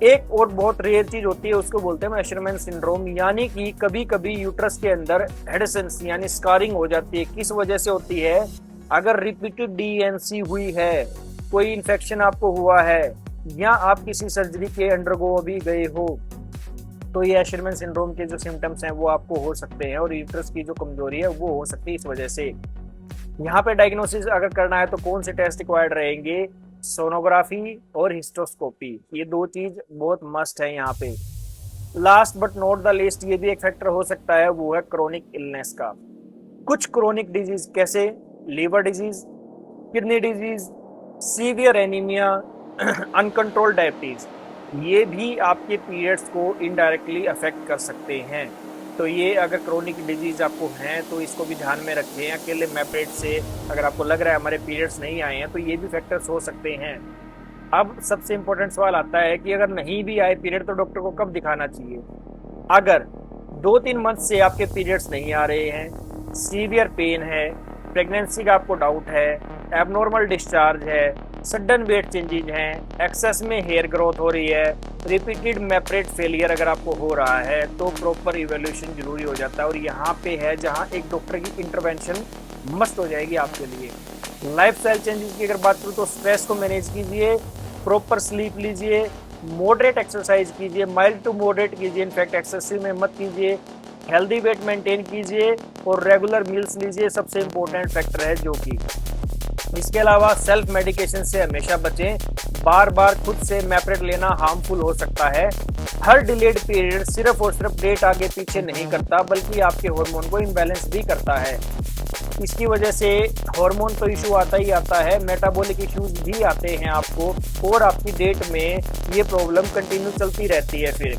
एक और बहुत रेयर चीज होती है, उसको बोलते हैं मेशरमेंट सिंड्रोम, यानी कि कभी कभी यूट्रस के अंदर एडसेंस यानी स्कारिंग हो जाती है। किस वजह से होती है? अगर रिपीटेड डीएनसी हुई है, कोई इन्फेक्शन आपको हुआ है, या आप किसी सर्जरी के अंडरगो अभी गए हो, तो ये एशरमैन सिंड्रोम के जो सिम्टम्स हैं वो आपको हो सकते हैं, और यूट्रस की जो कमजोरी है वो हो सकती है इस वजह से। यहाँ पे डायग्नोसिस अगर करना है तो कौन से टेस्ट रिक्वायर्ड रहेंगे? सोनोग्राफी और हिस्टोस्कोपी, ये दो चीज बहुत मस्ट है यहाँ पे। Last but not the least ये भी एक फैक्टर हो सकता है, वो है क्रोनिक इलनेस का। कुछ क्रोनिक डिजीज कैसे liver disease, kidney disease, severe anaemia, uncontrolled diabetes, ये भी आपके पीरियड्स को इनडायरेक्टली अफेक्ट कर सकते हैं। तो ये अगर क्रोनिक डिजीज आपको हैं तो इसको भी ध्यान में रखें। अकेले मैप्रेट से अगर आपको लग रहा है हमारे पीरियड्स नहीं आए हैं तो ये भी फैक्टर्स हो सकते हैं। अब सबसे इम्पोर्टेंट सवाल आता है कि अगर नहीं भी आए पीरियड तो डॉक्टर को कब दिखाना चाहिए? अगर 2-3 मंथ से आपके पीरियड्स नहीं आ रहे हैं, सीवियर पेन है, प्रेगनेंसी का आपको डाउट है, एबनॉर्मल डिस्चार्ज है, सडन वेट चेंजेज हैं, एक्सेस में हेयर ग्रोथ हो रही है, रिपीटेड मैप्रेट फेलियर अगर आपको हो रहा है, तो प्रॉपर इवैल्यूएशन जरूरी हो जाता है। और यहाँ पे है जहाँ एक डॉक्टर की इंटरवेंशन मस्ट हो जाएगी आपके लिए। लाइफस्टाइल चेंजेस की अगर बात करूँ तो स्ट्रेस को मैनेज कीजिए, प्रॉपर स्लीप लीजिए, मॉडरेट एक्सरसाइज कीजिए, माइल्ड टू मॉडरेट कीजिए, इनफैक्ट एक्सेसिव में मत कीजिए, हेल्दी वेट मेंटेन कीजिए और रेगुलर मील्स लीजिए, सबसे इम्पोर्टेंट फैक्टर है जो कि। इसके अलावा सेल्फ मेडिकेशन से हमेशा बचें। बार बार खुद से मैप्रेट लेना हार्मफुल हो सकता है। हर डिलेड पीरियड सिर्फ और सिर्फ डेट आगे पीछे नहीं करता, बल्कि आपके हार्मोन को इम्बैलेंस भी करता है। इसकी वजह से हार्मोन तो इशू आता ही आता है, मेटाबॉलिक इश्यूज भी आते हैं आपको, और आपकी डेट में ये प्रॉब्लम कंटिन्यू चलती रहती है। फिर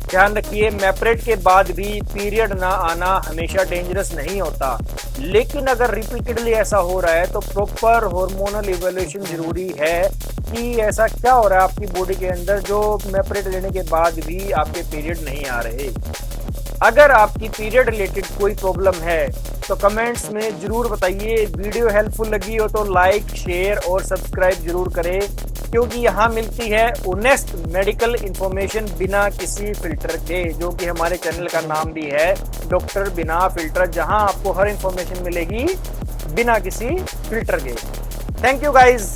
ध्यान रखिए, मैप्रेट के बाद भी पीरियड ना आना हमेशा डेंजरस नहीं होता, लेकिन अगर रिपीटेडली ऐसा हो रहा है तो प्रॉपर हार्मोनल इवैल्यूएशन जरूरी है कि ऐसा क्या हो रहा है आपकी बॉडी के अंदर जो मैप्रेट लेने के बाद भी आपके पीरियड नहीं आ रहे। अगर आपकी पीरियड रिलेटेड कोई प्रॉब्लम है तो कमेंट्स में जरूर बताइए। वीडियो हेल्पफुल लगी हो तो लाइक, शेयर और सब्सक्राइब जरूर करें, क्योंकि यहाँ मिलती है ऑनेस्ट मेडिकल इंफॉर्मेशन बिना किसी फिल्टर के, जो कि हमारे चैनल का नाम भी है डॉक्टर बिना फिल्टर, जहाँ आपको हर इंफॉर्मेशन मिलेगी बिना किसी फिल्टर के। Thank you guys.